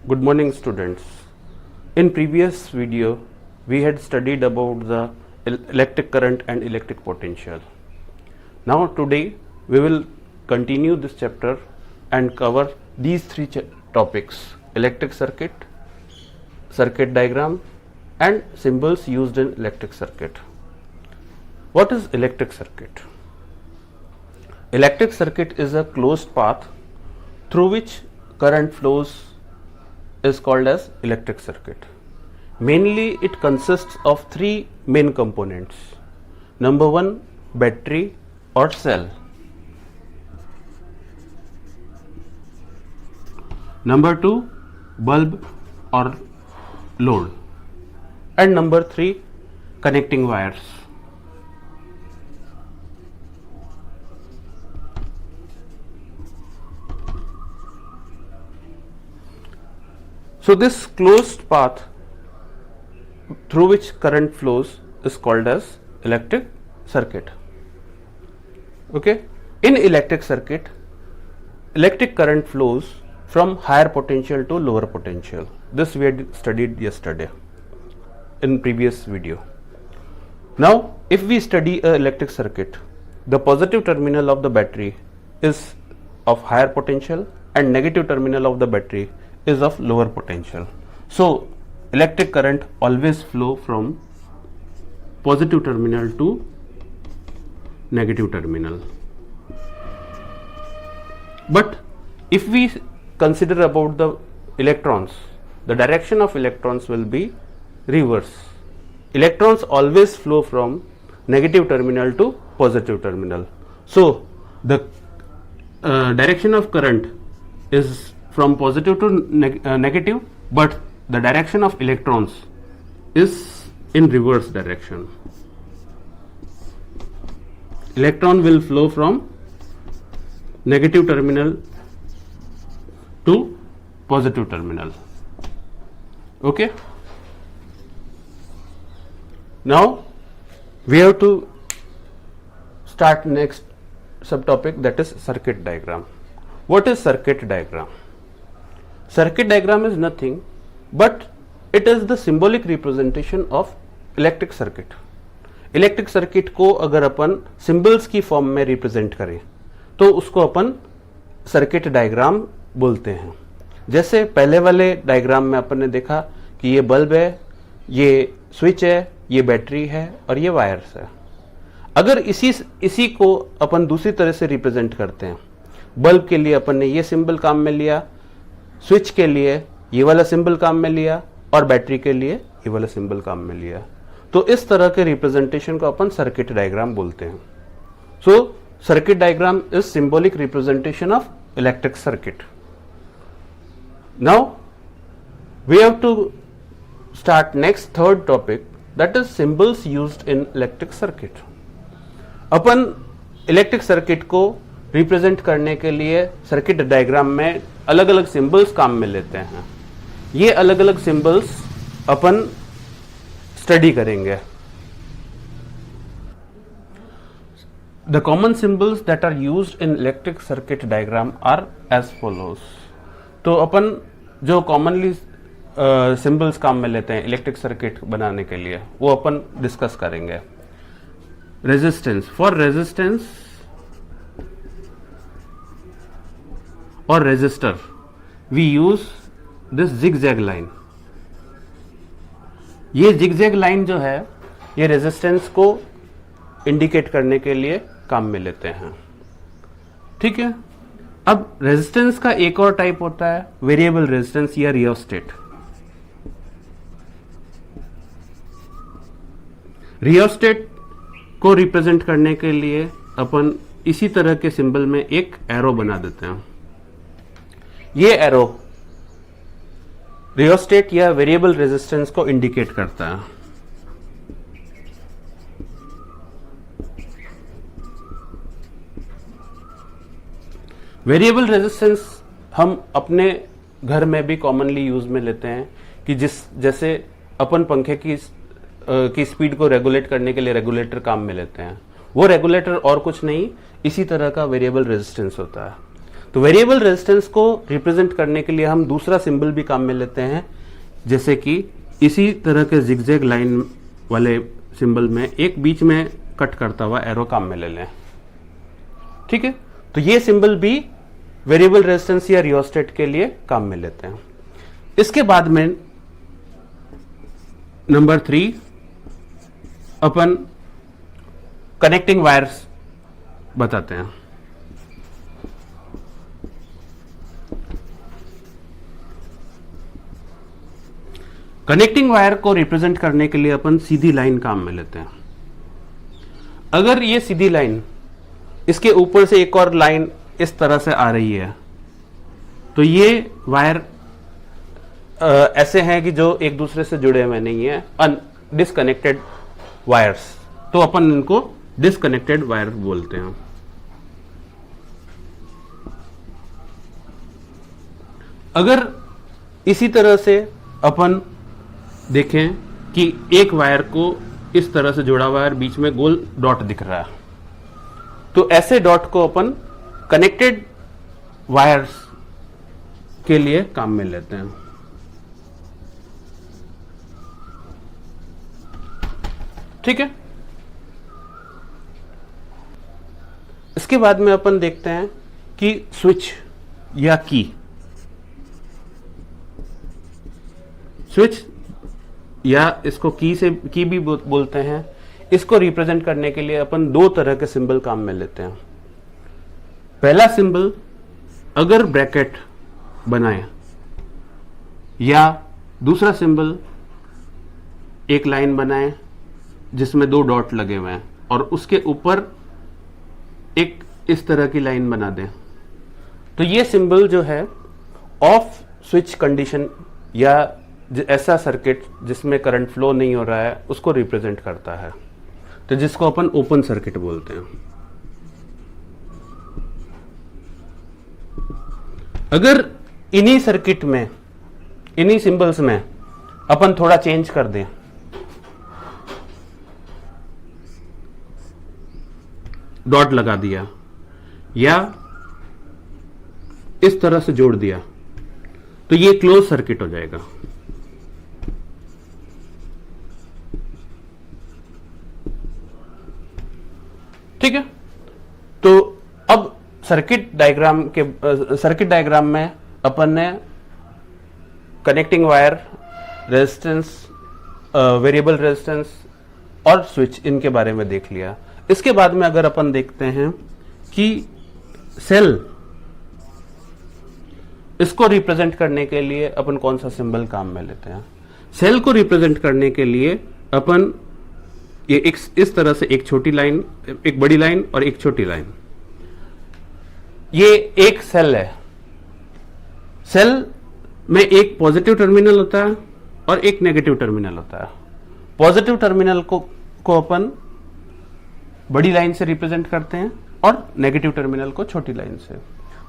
Good morning, students. In previous video, we had studied about the electric current and electric potential. Now today, we will continue this chapter and cover these three topics: electric circuit, circuit diagram, and symbols used in electric circuit. What is electric circuit? Electric circuit is a closed path through which current flows is called as electric circuit. Mainly it consists of three main components. Number one, battery or cell. Number two, bulb or load. And number three, connecting wires. So this closed path through which current flows is called as electric circuit. Okay, in electric circuit, electric current flows from higher potential to lower potential. This we had studied yesterday in previous video. Now if we study a electric circuit, the positive terminal of the battery is of higher potential and negative terminal of the battery is of lower potential. So electric current always flow from positive terminal to negative terminal. But if we consider about the electrons, the direction of electrons will be reverse. Electrons always flow from negative terminal to positive terminal. So the direction of current is from positive to negative, but the direction of electrons is in reverse direction. Electron will flow from negative terminal to positive terminal. Okay. Now we have to start next subtopic, that is circuit diagram. What is circuit diagram? Circuit diagram is nothing but it is the symbolic representation of electric circuit. Electric circuit को अगर अपन symbols की form में represent करें तो उसको अपन circuit diagram बोलते हैं. जैसे पहले वाले डायग्राम में अपन ने देखा कि ये बल्ब है, ये स्विच है, ये बैटरी है और ये वायर्स है. अगर इसी को अपन दूसरी तरह से रिप्रेजेंट करते हैं, बल्ब के लिए अपन ने ये सिंबल काम में लिया, स्विच के लिए ये वाला सिंबल काम में लिया और बैटरी के लिए ये वाला सिंबल काम में लिया, तो इस तरह के रिप्रेजेंटेशन को अपन सर्किट डायग्राम बोलते हैं. So circuit diagram is symbolic representation of electric circuit. Now we have to start next third topic, that is symbols used in electric circuit. अपन इलेक्ट्रिक सर्किट को रिप्रेजेंट करने के लिए सर्किट डायग्राम में अलग अलग सिंबल्स काम में लेते हैं. ये अलग अलग सिंबल्स अपन स्टडी करेंगे. The common symbols that are used in electric circuit diagram are as follows. तो अपन जो कॉमनली सिंबल्स काम में लेते हैं इलेक्ट्रिक सर्किट बनाने के लिए वो अपन डिस्कस करेंगे. रेजिस्टेंस, फॉर रेजिस्टेंस और resistor we use this zigzag line. ये जिगजैग लाइन जो है ये रेजिस्टेंस को इंडिकेट करने के लिए काम में लेते हैं. ठीक है. अब रेजिस्टेंस का एक और टाइप होता है वेरिएबल रेजिस्टेंस या रियोस्टेट. रियोस्टेट को रिप्रेजेंट करने के लिए अपन इसी तरह के सिंबल में एक एरो बना देते हैं. ये एरो रियोस्टेट या वेरिएबल रेजिस्टेंस को इंडिकेट करता है. वेरिएबल रेजिस्टेंस हम अपने घर में भी कॉमनली यूज में लेते हैं कि जैसे अपन पंखे की स्पीड को रेगुलेट करने के लिए रेगुलेटर काम में लेते हैं. वो रेगुलेटर और कुछ नहीं, इसी तरह का वेरिएबल रेजिस्टेंस होता है. तो वेरिएबल रेजिस्टेंस को रिप्रेजेंट करने के लिए हम दूसरा सिंबल भी काम में लेते हैं, जैसे कि इसी तरह के जिगजैग लाइन वाले सिंबल में एक बीच में कट करता हुआ एरो काम में ले लें। ठीक है, तो ये सिंबल भी वेरिएबल रेजिस्टेंस या रियोस्टेट के लिए काम में लेते हैं। इसके बाद में नंबर 3 अपन कनेक्टिंग वायर्स बताते हैं। कनेक्टिंग वायर को रिप्रेजेंट करने के लिए अपन सीधी लाइन काम में लेते हैं। अगर ये सीधी लाइन, इसके ऊपर से एक और लाइन इस तरह से आ रही है, तो ये वायर ऐसे हैं कि जो एक दूसरे से जुड़े हुए नहीं है, डिसकनेक्टेड वायर्स, तो अपन इनको डिसकनेक्टेड वायर बोलते हैं। अगर इसी तरह से अपन देखें कि एक वायर को इस तरह से जोड़ा हुआ है, बीच में गोल डॉट दिख रहा है, तो ऐसे डॉट को अपन कनेक्टेड वायर्स के लिए काम में लेते हैं। ठीक है, इसके बाद में अपन देखते हैं कि स्विच या स्विच या इसको की भी बोलते हैं, इसको रिप्रेजेंट करने के लिए अपन दो तरह के सिंबल काम में लेते हैं। पहला सिंबल, अगर ब्रैकेट बनाए, या दूसरा सिंबल एक लाइन बनाए जिसमें दो डॉट लगे हुए हैं और उसके ऊपर एक इस तरह की लाइन बना दें, तो ये सिंबल जो है ऑफ स्विच कंडीशन या ऐसा सर्किट जिसमें करंट फ्लो नहीं हो रहा है उसको रिप्रेजेंट करता है, तो जिसको अपन ओपन सर्किट बोलते हैं। अगर इन्हीं सर्किट में, इन्हीं सिंबल्स में अपन थोड़ा चेंज कर दें, डॉट लगा दिया या इस तरह से जोड़ दिया, तो ये क्लोज सर्किट हो जाएगा। ठीक है, तो अब सर्किट डायग्राम में अपन ने connecting wire, resistance, variable resistance और स्विच, इनके बारे में देख लिया। इसके बाद में अगर अपन देखते हैं कि सेल, इसको रिप्रेजेंट करने के लिए अपन कौन सा सिंबल काम में लेते हैं। सेल को रिप्रेजेंट करने के लिए अपन ये इस तरह से एक छोटी लाइन, एक बड़ी लाइन और एक छोटी लाइन, ये एक सेल है। सेल में एक पॉजिटिव टर्मिनल होता है और एक नेगेटिव टर्मिनल होता है। पॉजिटिव टर्मिनल को अपन बड़ी लाइन से रिप्रेजेंट करते हैं और नेगेटिव टर्मिनल को छोटी लाइन से।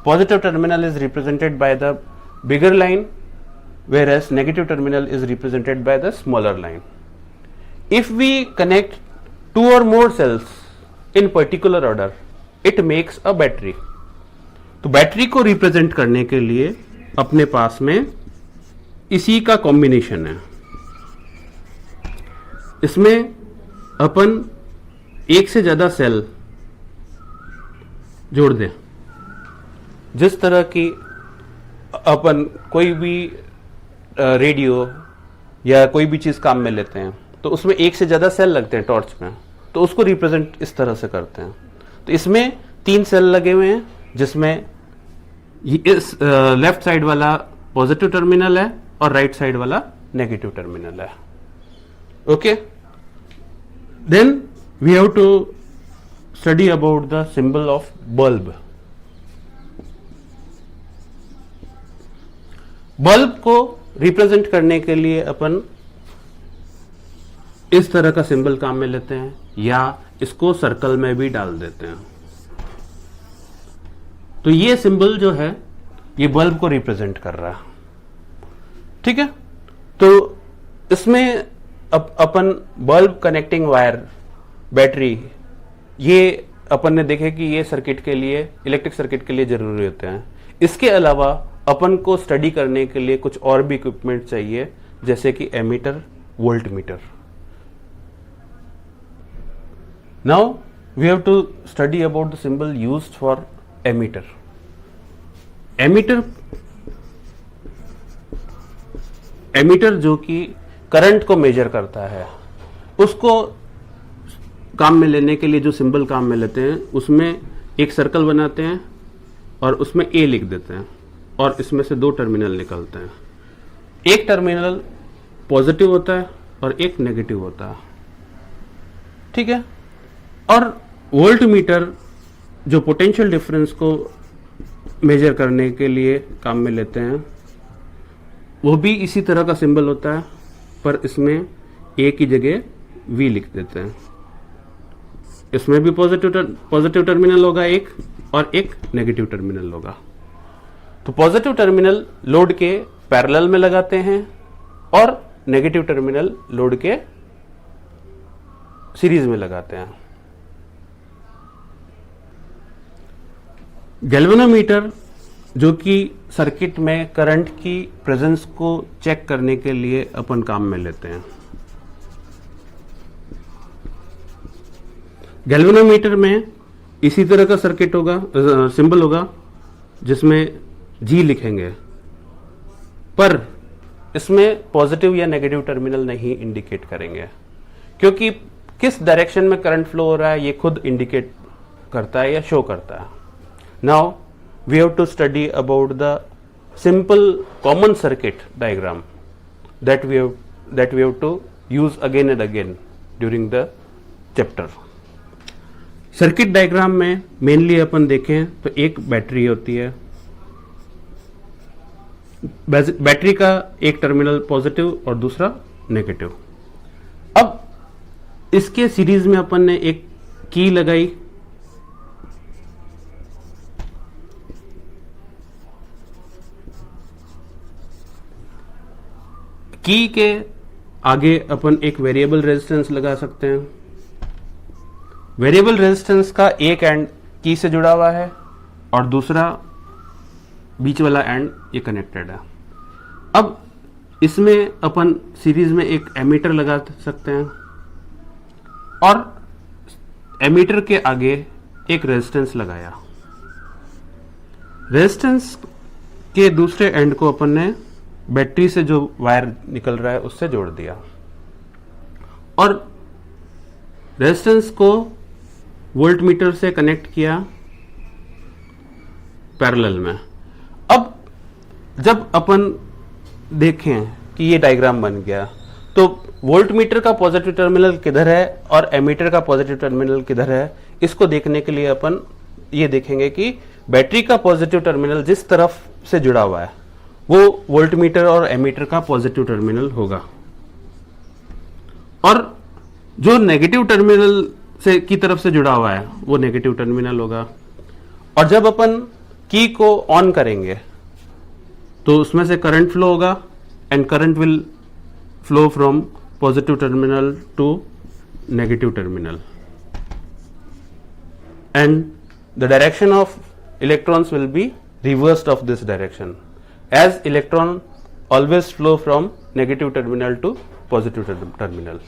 Positive terminal is represented by the bigger line, whereas negative terminal is represented by the smaller line. If we connect two or more cells in particular order, it makes a battery. तो battery को represent करने के लिए अपने पास में इसी का combination है। इसमें अपन एक से ज्यादा सेल जोड़ दें। जिस तरह की अपन कोई भी रेडियो या कोई भी चीज काम में लेते हैं तो उसमें एक से ज्यादा सेल लगते हैं टॉर्च में, तो उसको रिप्रेजेंट इस तरह से करते हैं। तो इसमें 3 सेल लगे हुए हैं, जिसमें इस लेफ्ट साइड वाला पॉजिटिव टर्मिनल है और राइट साइड वाला नेगेटिव टर्मिनल है। Okay, then we have to study about the symbol of bulb. Bulb को रिप्रेजेंट करने के लिए अपन इस तरह का सिंबल काम में लेते हैं या इसको सर्कल में भी डाल देते हैं। तो ये सिंबल जो है ये बल्ब को रिप्रेजेंट कर रहा है। ठीक है, तो इसमें अपन बल्ब, कनेक्टिंग वायर, बैटरी, ये अपन ने देखे कि ये सर्किट के लिए, इलेक्ट्रिक सर्किट के लिए जरूरी होते हैं। इसके अलावा अपन को स्टडी करने के लिए कुछ और भी इक्विपमेंट चाहिए, जैसे कि ammeter, voltmeter. Now we have to study about the symbol used for ammeter. Ammeter जो कि करंट को मेजर करता है, उसको काम में लेने के लिए जो सिंबल काम में लेते हैं, उसमें एक सर्कल बनाते हैं और उसमें ए लिख देते हैं और इसमें से दो टर्मिनल निकलते हैं. एक टर्मिनल पॉजिटिव होता है और एक नेगेटिव होता है. ठीक है. और वोल्ट मीटर जो पोटेंशियल डिफरेंस को मेजर करने के लिए काम में लेते हैं, वो भी इसी तरह का सिंबल होता है, पर इसमें ए की जगह वी लिख देते हैं. इसमें भी पॉजिटिव टर्मिनल होगा एक और एक नेगेटिव टर्मिनल होगा. तो पॉजिटिव टर्मिनल लोड के पैरेलल में लगाते हैं और नेगेटिव टर्मिनल लोड के सीरीज में लगाते हैं. गैल्वेनोमीटर जो कि सर्किट में करंट की प्रेजेंस को चेक करने के लिए अपन काम में लेते हैं. गैल्वेनोमीटर में इसी तरह का सर्किट होगा, सिंबल होगा, जिसमें जी लिखेंगे, पर इसमें पॉजिटिव या नेगेटिव टर्मिनल नहीं इंडिकेट करेंगे, क्योंकि किस डायरेक्शन में करंट फ्लो हो रहा है ये खुद इंडिकेट करता है या शो करता है. Now we have to study about the simple common circuit diagram that we have to use again and again during the chapter. Circuit diagram में मेनली अपन देखें तो एक बैटरी होती है. बैटरी का एक टर्मिनल पॉजिटिव और दूसरा नेगेटिव. अब इसके सीरीज में अपन ने एक की लगाई. की के आगे अपन एक वेरिएबल रेजिस्टेंस लगा सकते हैं. वेरिएबल रेजिस्टेंस का एक एंड की से जुड़ा हुआ है और दूसरा बीच वाला एंड ये कनेक्टेड है. अब इसमें अपन सीरीज में एक एमीटर लगा सकते हैं और एमीटर के आगे एक रेजिस्टेंस लगाया. रेजिस्टेंस के दूसरे एंड को अपन ने बैटरी से जो वायर निकल रहा है उससे जोड़ दिया और रेजिस्टेंस को वोल्ट मीटर से कनेक्ट किया पैरेलल में. अब जब अपन देखें कि ये डायग्राम बन गया, तो वोल्ट मीटर का पॉजिटिव टर्मिनल किधर है और एमीटर का पॉजिटिव टर्मिनल किधर है, इसको देखने के लिए अपन ये देखेंगे कि बैटरी का पॉजिटिव टर्मिनल जिस तरफ से जुड़ा हुआ है वो वोल्ट मीटर और एमीटर का पॉजिटिव टर्मिनल होगा और जो नेगेटिव टर्मिनल से की तरफ से जुड़ा हुआ है वो नेगेटिव टर्मिनल होगा. और जब अपन की को ऑन करेंगे तो उसमें से करंट फ्लो होगा and current will flow from positive terminal to negative terminal and the direction of electrons will be reversed of this direction, as electron always flow from negative terminal to positive terminal.